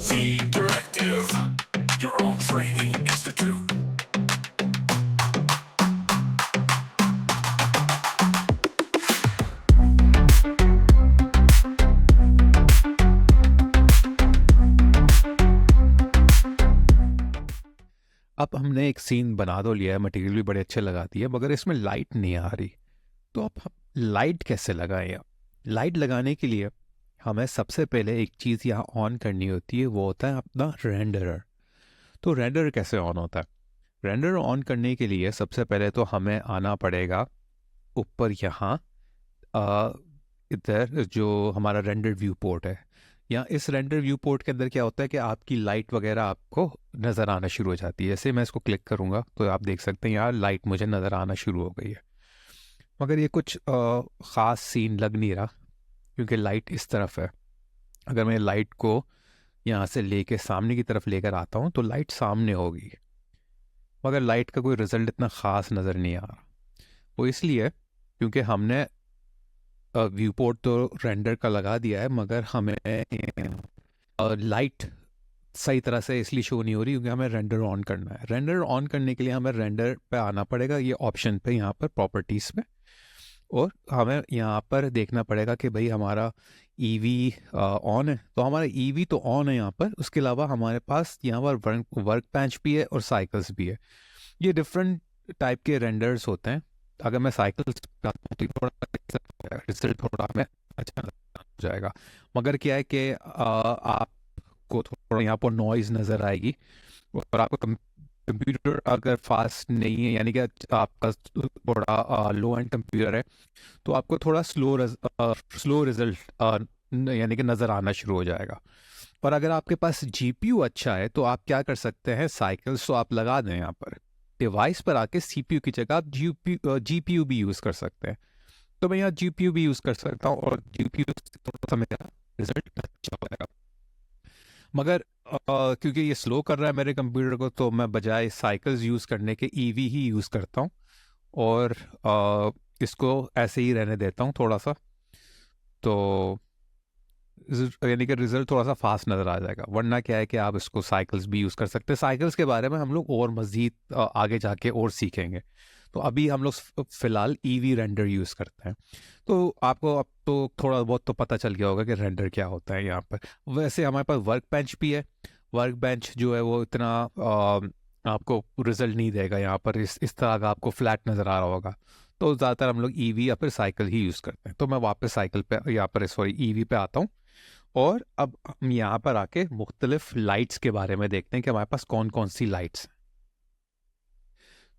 The Directive, your own training institute. अब हमने एक सीन बना तो लिया है, मटेरियल भी बड़े अच्छे लगा दिए, मगर इसमें लाइट नहीं आ रही। तो अब हम लाइट कैसे लगाएं? लाइट लगाने के लिए हमें सबसे पहले एक चीज़ यहाँ ऑन करनी होती है, वो होता है अपना रेंडरर। तो रेंडर कैसे ऑन होता है? रेंडर ऑन करने के लिए सबसे पहले तो हमें आना पड़ेगा ऊपर यहाँ, अ, इधर जो हमारा रेंडर व्यू पोर्ट है। या इस रेंडर व्यू पोर्ट के अंदर क्या होता है कि आपकी लाइट वगैरह आपको नज़र आना शुरू हो जाती है। जैसे मैं इसको क्लिक करूँगा तो आप देख सकते हैं यहाँ लाइट मुझे नज़र आना शुरू हो गई है, मगर ये कुछ ख़ास सीन लग नहीं रहा क्योंकि लाइट इस तरफ है। अगर मैं लाइट को यहाँ से लेके सामने की तरफ लेकर आता हूँ तो लाइट सामने होगी, मगर लाइट का कोई रिजल्ट इतना ख़ास नज़र नहीं आ रहा। वो इसलिए क्योंकि हमने व्यू पोर्ट तो रेंडर का लगा दिया है, मगर हमें लाइट सही तरह से इसलिए शो नहीं हो रही क्योंकि हमें रेंडर ऑन करना है। रेंडर ऑन करने के लिए हमें रेंडर पे आना पड़ेगा, ये ऑप्शन पे यहाँ पर प्रॉपर्टीज़ में, और हमें यहाँ पर देखना पड़ेगा कि भाई हमारा ईवी ऑन है। तो हमारा ईवी तो ऑन है यहाँ पर, उसके अलावा हमारे पास यहाँ पर वर्क बेंच भी है और साइकिल्स भी है। ये डिफरेंट टाइप के रेंडर्स होते हैं। अगर मैं साइकिल्स पे आता हूं तो थोड़ा रिजल्ट थोड़ा हमें अच्छा हो जाएगा, मगर क्या है कि आपको थोड़ा यहाँ पर नॉइज़ नज़र आएगी, और आपको कंप्यूटर अगर फास्ट नहीं है, यानी कि आपका थोड़ा लो एंड कंप्यूटर है, तो आपको थोड़ा स्लो रिजल्ट यानी कि नज़र आना शुरू हो जाएगा। और अगर आपके पास जीपीयू अच्छा है तो आप क्या कर सकते हैं, साइकिल्स तो आप लगा दें यहाँ पर, डिवाइस पर आके सीपीयू की जगह आप जीपीयू भी यूज़ कर सकते हैं। तो मैं यहाँ जीपीयू भी यूज़ कर सकता हूँ और जीपीयू से थोड़ा सा मेरा रिजल्ट अच्छा हो जाएगा। मगर क्योंकि ये स्लो कर रहा है मेरे कंप्यूटर को, तो मैं बजाय साइकिल्स यूज़ करने के ईवी ही यूज़ करता हूँ, और इसको ऐसे ही रहने देता हूँ थोड़ा सा। तो यानी कि रिजल्ट थोड़ा सा फास्ट नज़र आ जाएगा। वरना क्या है कि आप इसको साइकिल्स भी यूज़ कर सकते हैं। साइकिल्स के बारे में हम लोग और मज़ीद आगे जाके और सीखेंगे। तो अभी हम लोग फ़िलहाल ईवी रेंडर यूज़ करते हैं। तो आपको अब तो थोड़ा बहुत तो पता चल गया होगा कि रेंडर क्या होता है यहाँ पर। वैसे हमारे पास वर्क बेंच भी है। वर्क बेंच जो है वो इतना आपको रिजल्ट नहीं देगा यहाँ पर, इस तरह का आपको फ्लैट नज़र आ रहा होगा। तो ज़्यादातर हम लोग ईवी या फिर साइकिल ही यूज़ करते हैं। तो मैं वापस साइकिल पे यहाँ पर सॉरी ईवी पे आता हूँ, और अब हम यहाँ पर आके मुख्तलिफ लाइट्स के बारे में देखते हैं कि हमारे पास कौन कौन सी लाइट्स हैं।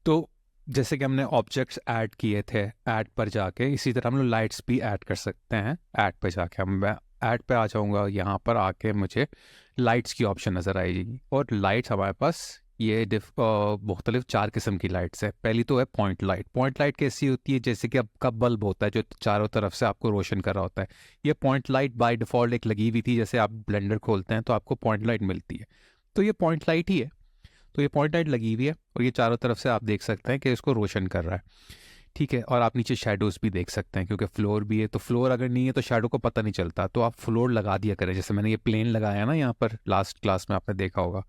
तो जैसे कि हमने ऑब्जेक्ट्स ऐड किए थे ऐड पर जाके, इसी तरह हम लोग लाइट्स भी ऐड कर सकते हैं ऐड पे जाके। मैं ऐड पे आ जाऊँगा, यहाँ पर आके मुझे लाइट्स की ऑप्शन नज़र आएगी, और लाइट्स हमारे पास ये मुख्तलिफ 4 किस्म की लाइट्स है। पहली तो है पॉइंट लाइट। पॉइंट लाइट कैसी होती है, जैसे कि आपका बल्ब होता है जो चारों तरफ से आपको रोशन कर रहा होता है। ये पॉइंट लाइट बाय डिफ़ॉल्ट एक लगी हुई थी, जैसे आप ब्लेंडर खोलते हैं तो आपको पॉइंट लाइट मिलती है, तो ये पॉइंट लाइट ही है। तो ये पॉइंट लाइट लगी हुई है और ये चारों तरफ से आप देख सकते हैं कि इसको रोशन कर रहा है, ठीक है। और आप नीचे शेडोज़ भी देख सकते हैं क्योंकि फ्लोर भी है, तो फ्लोर अगर नहीं है तो शेडो को पता नहीं चलता, तो आप फ्लोर लगा दिया करें। जैसे मैंने ये प्लेन लगाया ना यहाँ पर, लास्ट क्लास में आपने देखा होगा।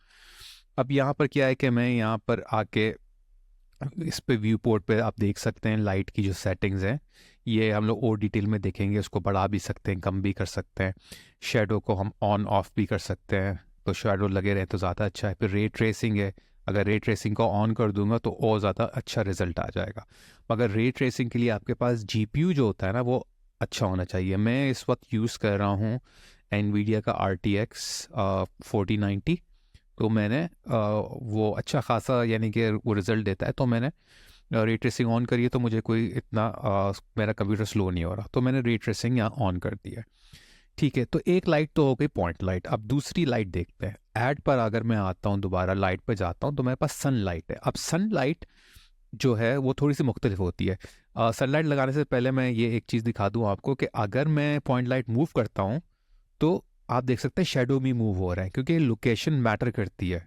अब यहाँ पर क्या है कि मैं यहाँ पर आके इस पे व्यू पोर्ट पे आप देख सकते हैं लाइट की जो सेटिंग्स हैं, ये हम लोग और डिटेल में देखेंगे। उसको बढ़ा भी सकते हैं, कम भी कर सकते हैं। शेडो को हम ऑन ऑफ भी कर सकते हैं, तो शेडो लगे रहे तो ज़्यादा अच्छा है। फिर रे ट्रेसिंग है, अगर रे ट्रेसिंग को ऑन कर दूंगा तो और ज़्यादा अच्छा रिजल्ट आ जाएगा। मगर रे ट्रेसिंग के लिए आपके पास जीपीयू जो होता है ना वो अच्छा होना चाहिए। मैं इस वक्त यूज़ कर रहा हूँ एनवीडिया का RTX 4090। तो मैंने वो अच्छा खासा यानी कि वो रिज़ल्ट देता है। तो मैंने रे ट्रेसिंग ऑन करी है, तो मुझे कोई इतना मेरा कंप्यूटर स्लो नहीं हो रहा, तो मैंने रे ट्रेसिंग यहाँ ऑन कर दिया है, ठीक है। तो एक लाइट तो हो गई पॉइंट लाइट। अब दूसरी लाइट देखते हैं। ऐड पर अगर मैं आता हूँ, दोबारा लाइट पर जाता हूँ, तो मेरे पास सन लाइट है। अब सन लाइट जो है वो थोड़ी सी मुख्तलिफ होती है। सनलाइट लगाने से पहले मैं ये एक चीज़ दिखा दूँ आपको कि अगर मैं पॉइंट लाइट मूव करता हूँ तो आप देख सकते हैं शेडो भी मूव हो रहा है, क्योंकि लोकेशन मैटर करती है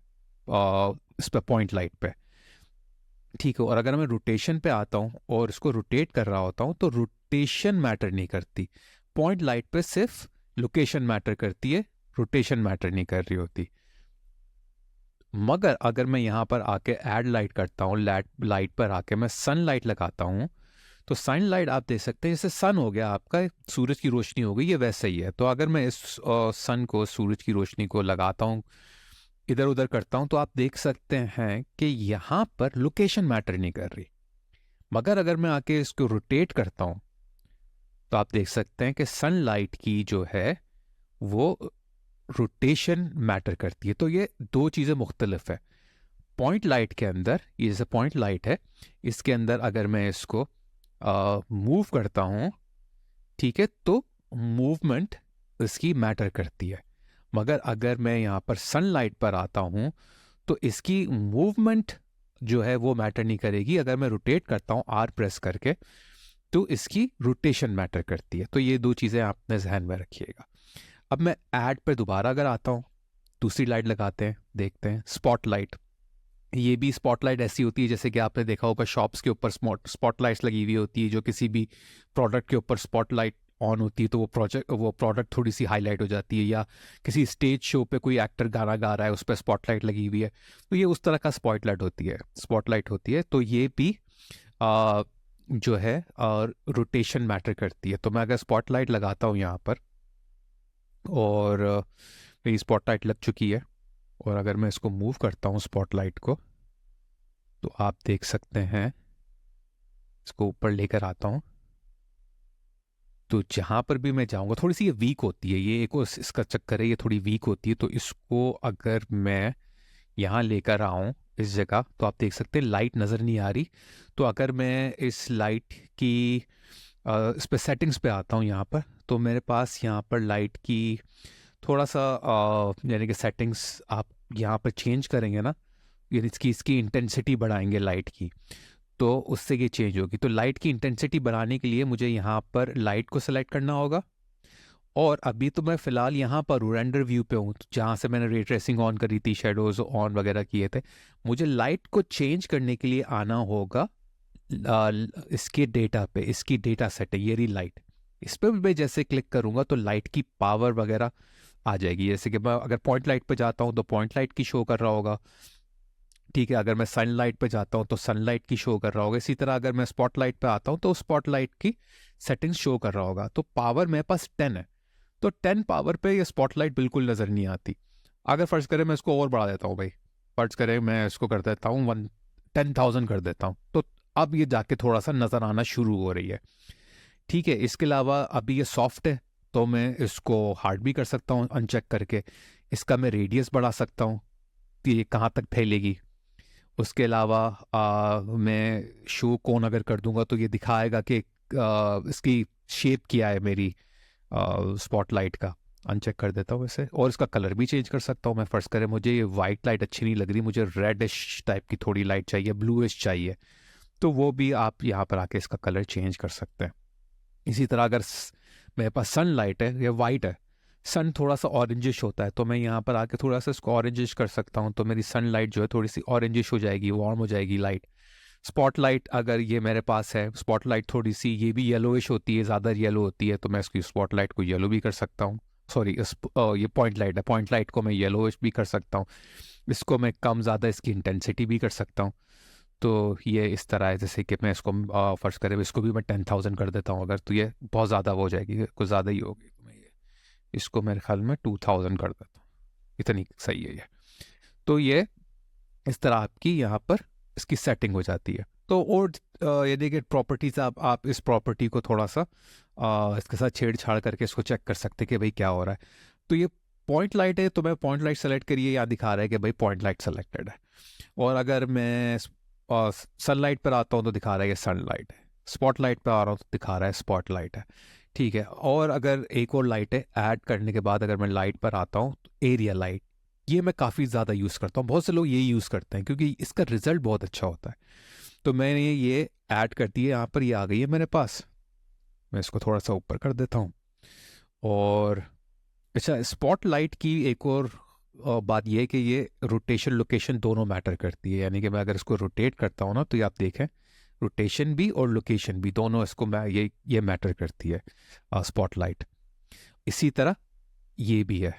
इस पर पॉइंट लाइट पे, ठीक है। और अगर मैं रोटेशन पे आता हूँ और इसको रोटेट कर रहा होता हूँ तो रोटेशन मैटर नहीं करती। पॉइंट लाइट पे सिर्फ लोकेशन मैटर करती है, रोटेशन मैटर नहीं कर रही होती। मगर अगर मैं यहाँ पर आके ऐड लाइट करता हूँ, लाइट पर आके मैं सनलाइट लगाता हूँ, तो सनलाइट आप देख सकते हैं जैसे सन हो गया आपका, सूरज की रोशनी हो गई, ये वैसे ही है। तो अगर मैं इस सन को, सूरज की रोशनी को लगाता हूँ, इधर उधर करता हूँ, तो आप देख सकते हैं कि यहाँ पर लोकेशन मैटर नहीं कर रही। मगर अगर मैं आके इसको रोटेट करता हूँ, तो आप देख सकते हैं कि सनलाइट की जो है वो रोटेशन मैटर करती है। तो ये दो चीज़ें मुख्तलिफ है। पॉइंट लाइट के अंदर, ये जैसे पॉइंट लाइट है, इसके अंदर अगर मैं इसको मूव करता हूँ, ठीक है, तो मूवमेंट इसकी मैटर करती है। मगर अगर मैं यहाँ पर सनलाइट पर आता हूँ, तो इसकी मूवमेंट जो है वो मैटर नहीं करेगी। अगर मैं रोटेट करता हूँ आर प्रेस करके, तो इसकी रोटेशन मैटर करती है। तो ये दो चीज़ें आपने जहन में रखिएगा। अब मैं ऐड पर दोबारा अगर आता हूँ, दूसरी लाइट लगाते हैं, देखते हैं स्पॉटलाइट। ये भी स्पॉटलाइट ऐसी होती है जैसे कि आपने देखा होगा शॉप्स के ऊपर स्पॉटलाइट्स लगी हुई होती है, जो किसी भी प्रोडक्ट के ऊपर स्पॉटलाइट ऑन होती है तो वो प्रोडक्ट थोड़ी सी हाईलाइट हो जाती है। या किसी स्टेज शो पे कोई एक्टर गाना गा रहा है, उस पर स्पॉटलाइट लगी हुई है, तो ये उस तरह का स्पॉटलाइट होती है। तो ये भी जो है रोटेशन मैटर करती है। तो मैं अगर स्पॉटलाइट लगाता हूँ यहाँ पर, और मेरी स्पॉटलाइट लग चुकी है, और अगर मैं इसको मूव करता हूँ स्पॉटलाइट को, तो आप देख सकते हैं, इसको ऊपर लेकर आता हूँ, तो जहाँ पर भी मैं जाऊँगा थोड़ी सी ये वीक होती है, ये एक इसका चक्कर है, ये थोड़ी वीक होती है। तो इसको अगर मैं यहाँ लेकर आऊँ इस जगह, तो आप देख सकते हैं लाइट नज़र नहीं आ रही। तो अगर मैं इस लाइट की इस पर सेटिंग्स पे आता हूँ यहाँ पर, तो मेरे पास यहाँ पर लाइट की थोड़ा सा यानी कि सेटिंग्स आप यहाँ पर चेंज करेंगे ना, यानी इसकी इंटेंसिटी बढ़ाएंगे लाइट की, तो उससे ये चेंज होगी। तो लाइट की इंटेंसिटी बढ़ाने के लिए मुझे यहाँ पर लाइट को सेलेक्ट करना होगा। और अभी तो मैं फ़िलहाल यहाँ पर हूँ, रेंडर व्यू पे हूँ, जहाँ से मैंने रे ट्रेसिंग ऑन करी थी, शेडोज़ ऑन वगैरह किए थे। मुझे लाइट को चेंज करने के लिए आना होगा इसके डेटा पे, इसकी डेटा सेट है ये रही लाइट। इस पर भी मैं जैसे क्लिक करूँगा तो लाइट की पावर वगैरह आ जाएगी। जैसे कि मैं अगर पॉइंट लाइट पे जाता हूँ तो पॉइंट लाइट की शो कर रहा होगा, ठीक है। अगर मैं सनलाइट पे जाता हूँ तो सनलाइट की शो कर रहा होगा। इसी तरह अगर मैं स्पॉटलाइट पे आता हूँ तो स्पॉटलाइट की सेटिंग्स शो कर रहा होगा। तो पावर मेरे पास 10 है, तो 10 पावर पे ये स्पॉटलाइट बिल्कुल नज़र नहीं आती। अगर फ़र्ज़ करें मैं इसको और बढ़ा देता हूँ भाई, फ़र्ज़ करें मैं इसको कर देता हूँ 10,000 कर देता हूँ, तो अब ये जाके थोड़ा सा नज़र आना शुरू हो रही है, ठीक है। इसके अलावा अभी ये सॉफ्ट है, तो मैं इसको हार्ड भी कर सकता हूँ अनचेक करके। इसका मैं रेडियस बढ़ा सकता हूँ कि ये कहाँ तक फैलेगी। उसके अलावा मैं शो कौन अगर कर दूंगा तो ये दिखाएगा कि इसकी शेप क्या है मेरी स्पॉटलाइट का। अनचेक कर देता हूँ वैसे, और इसका कलर भी चेंज कर सकता हूँ मैं। फ़र्ज़ करें मुझे ये वाइट लाइट अच्छी नहीं लग रही, मुझे रेडिश टाइप की थोड़ी लाइट चाहिए, ब्लूइश चाहिए, तो वो भी आप यहाँ पर आके इसका कलर चेंज कर सकते हैं। इसी तरह अगर मेरे पास सन लाइट है या वाइट है, सन थोड़ा सा ऑरेंजिश होता है, तो मैं यहाँ पर आके थोड़ा सा इसको ऑरेंजिश कर सकता हूँ, तो मेरी सन लाइट जो है थोड़ी सी ऑरेंजिश हो जाएगी, वार्म हो जाएगी लाइट। स्पॉटलाइट अगर ये मेरे पास है, स्पॉटलाइट थोड़ी सी ये भी येलोइश होती है, ज़्यादा येलो होती है, तो मैं इसकी स्पॉटलाइट को येलो भी कर सकता हूँ। सॉरी, ये पॉइंट लाइट है, पॉइंट लाइट को मैं येलोइश भी कर सकता हूँ। इसको मैं कम ज़्यादा इसकी इंटेंसिटी भी कर सकता हूँ। तो ये इस तरह है, जैसे कि मैं इसको फ़र्ज़ करें इसको भी मैं 10,000 कर देता हूँ अगर, तो ये बहुत ज़्यादा हो जाएगी, कुछ ज़्यादा ही होगी, तो मैं ये इसको मेरे ख्याल में 2,000 कर देता हूँ, इतनी सही है ये। तो ये इस तरह आपकी यहाँ पर इसकी सेटिंग हो जाती है। तो और ये देखिए प्रॉपर्टीज़, आप इस प्रॉपर्टी को थोड़ा सा इसके साथ छेड़छाड़ करके इसको चेक कर सकते हैं कि भाई क्या हो रहा है। तो ये पॉइंट लाइट है, तो मैं पॉइंट लाइट सेलेक्ट करिए, यहाँ दिखा रहा है कि भाई पॉइंट लाइट सेलेक्टेड है। और अगर मैं सनलाइट पर आता हूँ तो दिखा रहा है ये सनलाइट है, स्पॉटलाइट पर आ रहा हूँ तो दिखा रहा है स्पॉटलाइट है, ठीक है। और अगर एक और लाइट है ऐड करने के बाद, अगर मैं लाइट पर आता हूँ तो एरिया लाइट, ये मैं काफ़ी ज़्यादा यूज़ करता हूँ, बहुत से लोग ये यूज़ करते हैं क्योंकि इसका रिजल्ट बहुत अच्छा होता है। तो मैंने ये ऐड कर दी है, यहाँ पर ये आ गई है मेरे पास। मैं इसको थोड़ा सा ऊपर कर देता हूँ। और अच्छा, स्पॉटलाइट की एक और बात यह है कि ये रोटेशन लोकेशन दोनों मैटर करती है। यानी कि मैं अगर इसको रोटेट करता हूँ ना, तो ये आप देखें रोटेशन भी और लोकेशन भी दोनों इसको मैं ये मैटर करती है स्पॉटलाइट। इसी तरह ये भी है,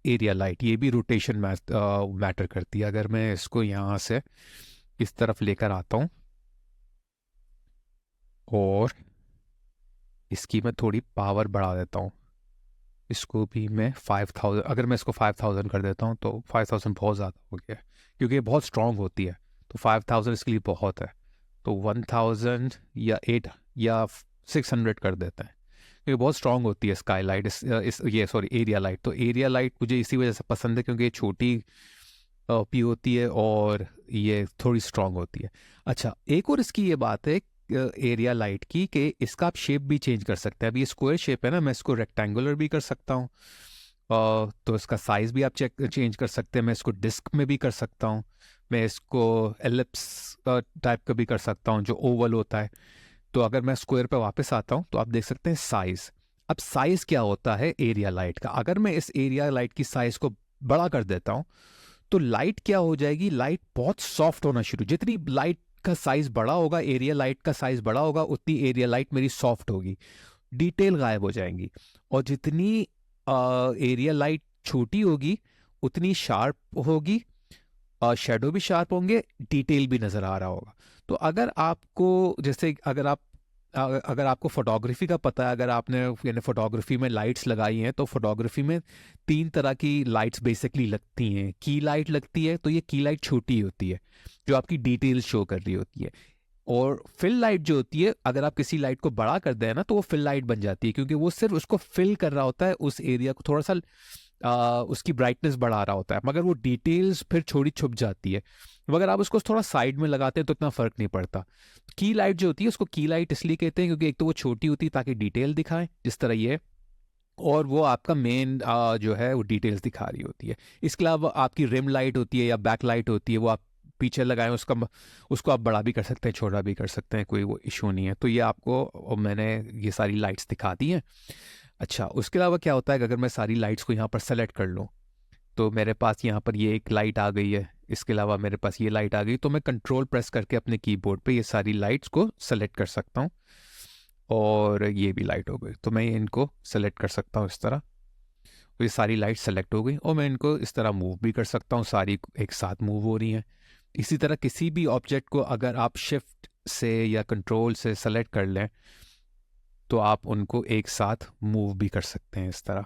एरिया लाइट, ये भी रोटेशन मैटर करती है। अगर मैं इसको यहाँ से इस तरफ लेकर आता हूँ और इसकी मैं थोड़ी पावर बढ़ा देता हूँ, इसको भी मैं 5000, अगर मैं इसको 5000 कर देता हूँ तो 5000 बहुत ज़्यादा हो गया क्योंकि ये बहुत स्ट्रांग होती है, तो 5000 इसके लिए बहुत है। तो 1000 या 8 या 600 कर देते हैं क्योंकि बहुत स्ट्रांग होती है स्काई लाइट, ये सॉरी एरिया लाइट। तो एरिया लाइट मुझे इसी वजह से पसंद है क्योंकि ये छोटी पी होती है और ये थोड़ी स्ट्रांग होती है। अच्छा, एक और इसकी ये बात है एरिया लाइट की कि इसका आप शेप भी चेंज कर सकते हैं। अभी ये स्क्वायर शेप है ना, मैं इसको रेक्टेंगुलर भी कर सकता हूँ, तो इसका साइज़ भी आप चेंज कर सकते हैं। मैं इसको डिस्क में भी कर सकता हूँ, मैं इसको एलिप्स टाइप का भी कर सकता हूँ जो ओवल होता है। तो अगर मैं स्क्वायर पे वापस आता हूँ तो आप देख सकते हैं साइज़। अब साइज़ क्या होता है एरिया लाइट का, अगर मैं इस एरिया लाइट की साइज़ को बड़ा कर देता हूँ तो लाइट क्या हो जाएगी, लाइट बहुत सॉफ्ट होना शुरू। जितनी लाइट का साइज बड़ा होगा, एरिया लाइट का साइज बड़ा होगा, उतनी एरिया लाइट मेरी सॉफ्ट होगी, डिटेल गायब हो जाएंगी। और जितनी एरिया लाइट छोटी होगी उतनी शार्प होगी, शेडो भी शार्प होंगे, डिटेल भी नज़र आ रहा होगा। तो अगर आपको जैसे अगर आपको फोटोग्राफी का पता है, अगर आपने यानी फोटोग्राफी में लाइट्स लगाई हैं, तो फोटोग्राफी में 3 तरह की लाइट्स बेसिकली लगती हैं। की लाइट लगती है, तो ये की लाइट छोटी होती है जो आपकी डिटेल शो कर रही होती है। और फिल लाइट जो होती है, अगर आप किसी लाइट को बड़ा कर दें ना तो वो फिल लाइट बन जाती है क्योंकि वो सिर्फ उसको फिल कर रहा होता है, उस एरिया को थोड़ा सा उसकी ब्राइटनेस बढ़ा रहा होता है, मगर वो डिटेल्स फिर छोड़ी छुप जाती है। मगर आप उसको थोड़ा साइड में लगाते हैं तो इतना फर्क नहीं पड़ता। की लाइट जो होती है उसको की लाइट इसलिए कहते हैं क्योंकि एक तो वो छोटी होती है ताकि डिटेल दिखाए जिस तरह ये है, और वो आपका मेन जो है वो डिटेल्स दिखा रही होती है। इसके अलावा आपकी रिम लाइट होती है या बैक लाइट होती है, वो आप पीछे लगाएं, उसको आप बड़ा भी कर सकते हैं, छोटा भी कर सकते हैं, कोई वो इशू नहीं है। तो ये आपको मैंने ये सारी लाइट्स दिखा दी हैं। अच्छा, उसके अलावा क्या होता है कि अगर मैं सारी लाइट्स को यहाँ पर सेलेक्ट कर लूँ तो मेरे पास यहाँ पर ये एक लाइट आ गई है, इसके अलावा मेरे पास ये लाइट आ गई, तो मैं कंट्रोल प्रेस करके अपने कीबोर्ड पे ये सारी लाइट्स को सेलेक्ट कर सकता हूँ। और ये भी लाइट हो गई, तो मैं इनको सेलेक्ट कर सकता हूँ इस तरह, तो ये सारी लाइट सेलेक्ट हो गई और मैं इनको इस तरह मूव भी कर सकता हूँ, सारी एक साथ मूव हो रही हैं। इसी तरह किसी भी ऑब्जेक्ट को अगर आप शिफ्ट से या कंट्रोल से सेलेक्ट कर लें तो आप उनको एक साथ मूव भी कर सकते हैं इस तरह।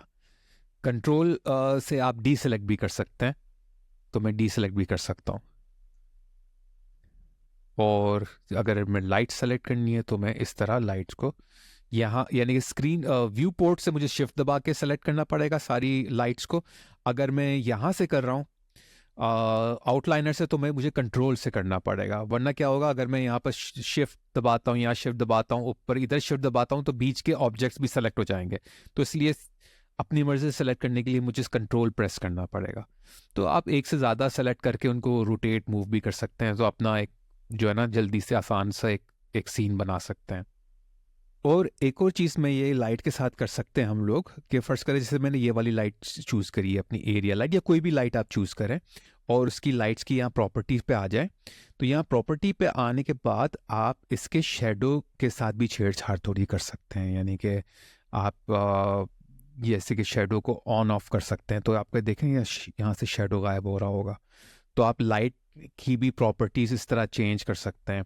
कंट्रोल से आप डी सेलेक्ट भी कर सकते हैं, तो मैं डी सेलेक्ट भी कर सकता हूँ। और अगर मैं लाइट सेलेक्ट करनी है तो मैं इस तरह लाइट्स को यहाँ यानी कि स्क्रीन व्यू पोर्ट से मुझे शिफ्ट दबा के सेलेक्ट करना पड़ेगा सारी लाइट्स को। अगर मैं यहाँ से कर रहा हूँ आउटलाइनर से, तो मैं मुझे कंट्रोल से करना पड़ेगा, वरना क्या होगा अगर मैं यहाँ पर शिफ्ट दबाता हूँ, यहाँ शिफ्ट दबाता हूँ, ऊपर इधर शिफ्ट दबाता हूँ, तो बीच के ऑब्जेक्ट्स भी सेलेक्ट हो जाएंगे। तो इसलिए अपनी मर्जी से सेलेक्ट करने के लिए मुझे कंट्रोल प्रेस करना पड़ेगा। तो आप एक से ज़्यादा सेलेक्ट करके उनको रोटेट मूव भी कर सकते हैं, तो अपना एक जो है ना जल्दी से आसान सा एक सीन बना सकते हैं। और एक और चीज़ मैं ये लाइट के साथ कर सकते हैं हम लोग कि फ़र्ज़ करें जैसे मैंने ये वाली लाइट चूज़ करी है, अपनी एरिया लाइट या कोई भी लाइट आप चूज़ करें, और उसकी लाइट्स की यहाँ प्रॉपर्टीज़ पे आ जाए, तो यहाँ प्रॉपर्टी पे आने के बाद आप इसके शेडो के साथ भी छेड़छाड़ थोड़ी कर सकते हैं। यानी कि आप जैसे कि शेडो को ऑन ऑफ कर सकते हैं, तो आपको देखेंगे यहाँ से शेडो गायब हो रहा होगा। तो आप लाइट की भी प्रॉपर्टीज़ इस तरह चेंज कर सकते हैं।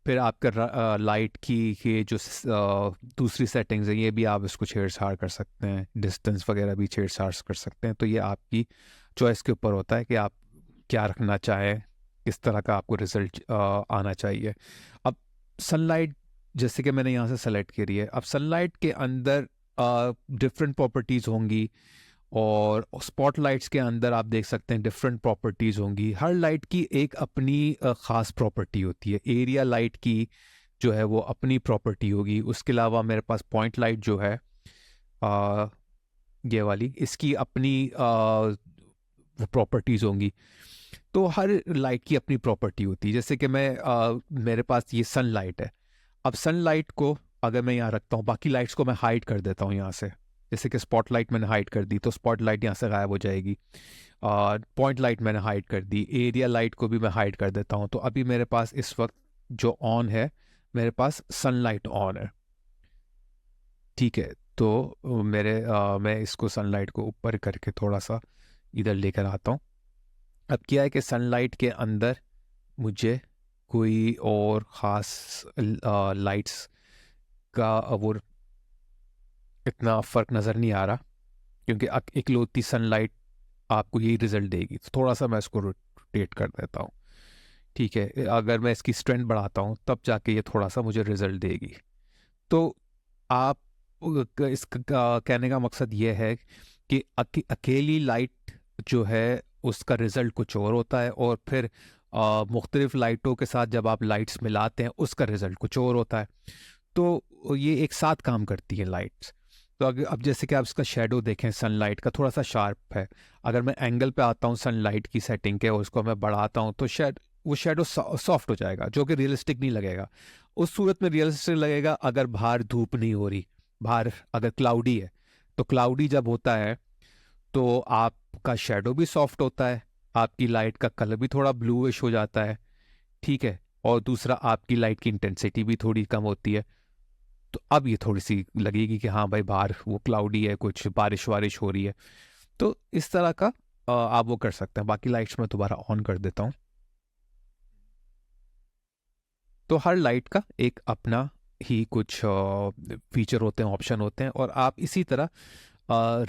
फिर आपका लाइट की जो दूसरी सेटिंग्स हैं ये भी आप इसको छेड़छाड़ कर सकते हैं, डिस्टेंस वगैरह भी छेड़छाड़ कर सकते हैं। तो ये आपकी चॉइस के ऊपर होता है कि आप क्या रखना चाहें, किस तरह का आपको रिजल्ट आना चाहिए। अब सनलाइट जैसे कि मैंने यहाँ से सेलेक्ट करी है, अब सनलाइट के अंदर डिफरेंट प्रॉपर्टीज़ होंगी और स्पॉटलाइट्स के अंदर आप देख सकते हैं डिफरेंट प्रॉपर्टीज़ होंगी। हर लाइट की एक अपनी ख़ास प्रॉपर्टी होती है। एरिया लाइट की जो है वो अपनी प्रॉपर्टी होगी। उसके अलावा मेरे पास पॉइंट लाइट जो है ये वाली, इसकी अपनी प्रॉपर्टीज़ होंगी। तो हर लाइट की अपनी प्रॉपर्टी होती है। जैसे कि मेरे पास ये सन लाइट है, अब सन लाइट को अगर मैं यहाँ रखता हूँ, बाकी लाइट्स को मैं हाइड कर देता हूँ यहाँ से, जैसे कि स्पॉट लाइट मैंने हाइड कर दी तो स्पॉट लाइट यहाँ से गायब हो जाएगी। पॉइंट लाइट मैंने हाइड कर दी, एरिया लाइट को भी मैं हाइड कर देता हूँ। तो अभी मेरे पास इस वक्त जो ऑन है, मेरे पास सनलाइट ऑन है, ठीक है। तो मैं इसको सनलाइट को ऊपर करके थोड़ा सा इधर लेकर आता हूँ। अब क्या है कि सनलाइट के अंदर मुझे कोई और ख़ास लाइट्स का वो इतना फ़र्क नज़र नहीं आ रहा, क्योंकि इकलौती सनलाइट आपको यही रिज़ल्ट देगी। तो थोड़ा सा मैं इसको रोटेट कर देता हूँ, ठीक है। अगर मैं इसकी स्ट्रेंथ बढ़ाता हूँ तब जाके ये थोड़ा सा मुझे रिज़ल्ट देगी। तो आप इसका कहने का मकसद ये है कि अकेली लाइट जो है उसका रिज़ल्ट कुछ और होता है, और फिर मुख्तलिफ लाइटों के साथ जब आप लाइट्स मिलाते हैं उसका रिज़ल्ट कुछ और होता है। तो ये एक साथ काम करती है लाइट्स। तो अगर अब जैसे कि आप इसका शेडो देखें, सनलाइट का थोड़ा सा शार्प है। अगर मैं एंगल पे आता हूँ सनलाइट की सेटिंग के और उसको मैं बढ़ाता हूँ तो वो शेडो सॉफ्ट हो जाएगा, जो कि रियलिस्टिक नहीं लगेगा। उस सूरत में रियलिस्टिक लगेगा अगर बाहर धूप नहीं हो रही, बाहर अगर क्लाउडी है। तो क्लाउडी जब होता है तो आपका शेडो भी सॉफ्ट होता है, आपकी लाइट का कलर भी थोड़ा ब्लूइश हो जाता है, ठीक है। और दूसरा, आपकी लाइट की इंटेंसिटी भी थोड़ी कम होती है। तो अब ये थोड़ी सी लगेगी कि हाँ भाई बाहर वो क्लाउडी है, कुछ बारिश वारिश हो रही है। तो इस तरह का आप वो कर सकते हैं। बाकी लाइट्स मैं दोबारा ऑन कर देता हूँ। तो हर लाइट का एक अपना ही कुछ फीचर होते हैं, ऑप्शन होते हैं, और आप इसी तरह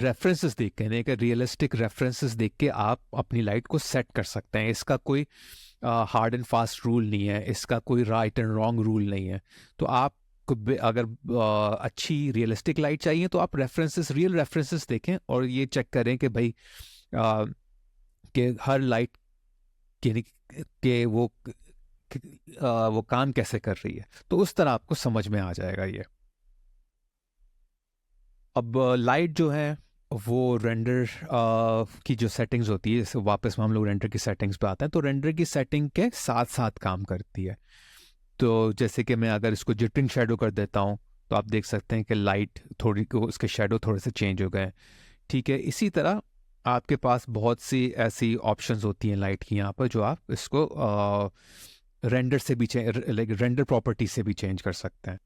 रेफरेंसेस देख के, यानी कि रियलिस्टिक रेफरेंसेस देख के आप अपनी लाइट को सेट कर सकते हैं। इसका कोई हार्ड एंड फास्ट रूल नहीं है, इसका कोई राइट एंड रॉन्ग रूल नहीं है। तो आप अगर अच्छी रियलिस्टिक लाइट चाहिए तो आप रियल रेफरेंसेस देखें और ये चेक करें कि भाई कि हर लाइट के वो काम कैसे कर रही है। तो उस तरह आपको समझ में आ जाएगा ये। अब लाइट जो है वो रेंडर की जो सेटिंग्स होती है, जैसे वापस हम लोग रेंडर की सेटिंग्स पे आते हैं, तो रेंडर की सेटिंग के साथ साथ काम करती है। तो जैसे कि मैं अगर इसको जिटरिंग शेडो कर देता हूँ तो आप देख सकते हैं कि लाइट थोड़ी को उसके शेडो थोड़े से चेंज हो गए, ठीक है। इसी तरह आपके पास बहुत सी ऐसी ऑप्शंस होती हैं लाइट की यहाँ पर, जो आप इसको रेंडर से भी रेंडर प्रॉपर्टी से भी चेंज कर सकते हैं।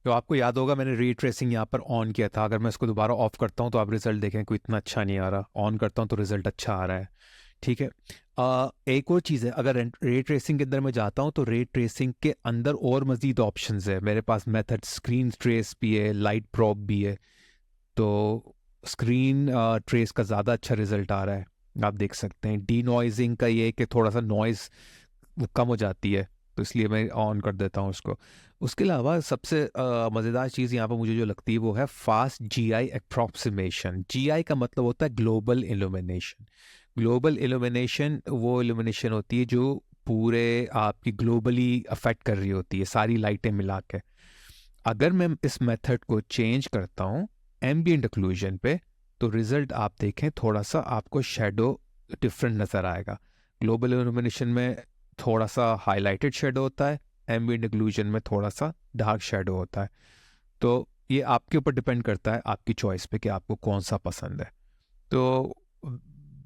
तो आपको याद होगा मैंने रे ट्रेसिंग यहाँ पर ऑन किया था। अगर मैं इसको दोबारा ऑफ करता हूँ तो आप रिजल्ट देखें कोई इतना अच्छा नहीं आ रहा, ऑन करता हूँ तो रिजल्ट अच्छा आ रहा है, ठीक है। एक और चीज़ है, अगर रे ट्रेसिंग के अंदर मैं जाता हूँ तो रे ट्रेसिंग के अंदर और मज़ीद ऑप्शंस है मेरे पास। मेथड स्क्रीन ट्रेस भी है, लाइट प्रॉप भी है। तो स्क्रीन ट्रेस का ज़्यादा अच्छा रिजल्ट आ रहा है, आप देख सकते हैं। डी नॉइजिंग का ये है कि थोड़ा सा नॉइज़ वो कम हो जाती है, तो इसलिए मैं ऑन कर देता हूँ उसको। उसके अलावा सबसे मज़ेदार चीज़ यहाँ पर मुझे जो लगती है वो है फास्ट GI अप्रॉक्सीमेशन। GI का मतलब होता है ग्लोबल इल्यूमिनेशन। ग्लोबल इल्यूमिनेशन वो इल्यूमिनेशन होती है जो पूरे आपकी ग्लोबली अफेक्ट कर रही होती है, सारी लाइटें मिला के। अगर मैं इस मेथड को चेंज करता हूँ एम्बिएंट ओक्लूजन पे, तो रिजल्ट आप देखें थोड़ा सा आपको शेडो डिफरेंट नज़र आएगा। ग्लोबल इल्यूमिनेशन में थोड़ा सा हाईलाइटेड शेडो होता है, एम्बिएंट ओक्लूजन में थोड़ा सा डार्क शेडो होता है। तो ये आपके ऊपर डिपेंड करता है, आपकी चॉइस पे, कि आपको कौन सा पसंद है। तो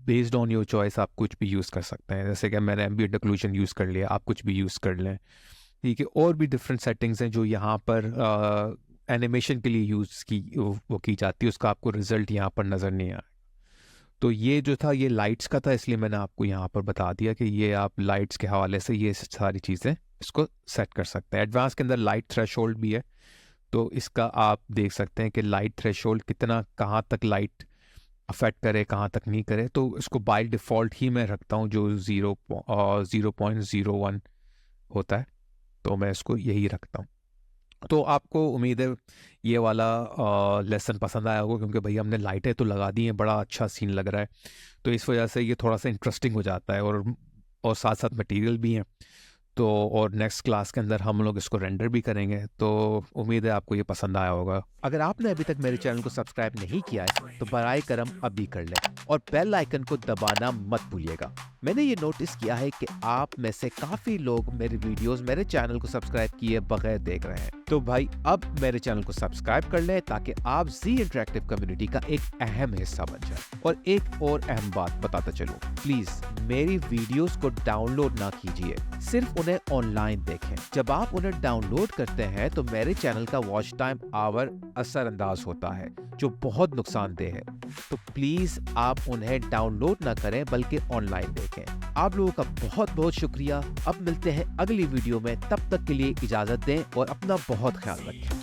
बेस्ड ऑन योर चॉइस आप कुछ भी यूज़ कर सकते हैं। जैसे कि मैंने एम्बिएंट ओक्लूजन यूज़ कर लिया, आप कुछ भी यूज़ कर लें, ठीक है। और भी डिफरेंट सेटिंग्स हैं जो यहाँ पर एनिमेशन के लिए यूज़ वो की जाती है, उसका आपको रिजल्ट यहाँ पर नज़र नहीं आया। तो ये जो था ये लाइट्स का था, इसलिए मैंने आपको यहाँ पर बता दिया कि ये आप लाइट्स के हवाले से ये सारी चीज़ें इसको सेट कर सकते हैं। एडवांस के अंदर लाइट थ्रेशोल्ड भी है, तो इसका आप देख सकते हैं कि लाइट थ्रेशोल्ड कितना, कहाँ तक लाइट अफेक्ट करे, कहाँ तक नहीं करे। तो इसको बाय डिफ़ॉल्ट ही मैं रखता हूँ जो 0.01 होता है, तो मैं इसको यही रखता हूँ। तो आपको उम्मीद है ये वाला लेसन पसंद आया होगा, क्योंकि भाई हमने लाइटें तो लगा दी हैं, बड़ा अच्छा सीन लग रहा है। तो इस वजह से ये थोड़ा सा इंटरेस्टिंग हो जाता है, और साथ साथ मटेरियल भी हैं। तो और नेक्स्ट क्लास के अंदर हम लोग इसको रेंडर भी करेंगे। तो उम्मीद है आपको ये पसंद आया होगा। अगर आपने अभी तक मेरे चैनल को सब्सक्राइब नहीं किया है तो बराए करम अभी कर लें और बेल आइकन को दबाना मत भूलिएगा। मैंने ये नोटिस किया है कि आप में से काफ़ी लोग मेरे वीडियोस मेरे चैनल को सब्सक्राइब किए बगैर देख रहे हैं। तो भाई अब मेरे चैनल को सब्सक्राइब कर लें ताकि आप जी इंटरेक्टिव कम्युनिटी का एक अहम हिस्सा बन जाए। और एक और अहम बात बताता चलूं, प्लीज मेरी वीडियोस को डाउनलोड ना कीजिए, सिर्फ उन्हें ऑनलाइन देखें। जब आप उन्हें डाउनलोड करते हैं तो मेरे चैनल का वॉच टाइम आवर असरअंदाज होता है, जो बहुत नुकसानदेह है। तो प्लीज आप उन्हें डाउनलोड ना करें बल्कि ऑनलाइन देखें। आप लोगों का बहुत बहुत शुक्रिया। अब मिलते हैं अगली वीडियो में, तब तक के लिए इजाजत दें और अपना बहुत ख्याल रखें।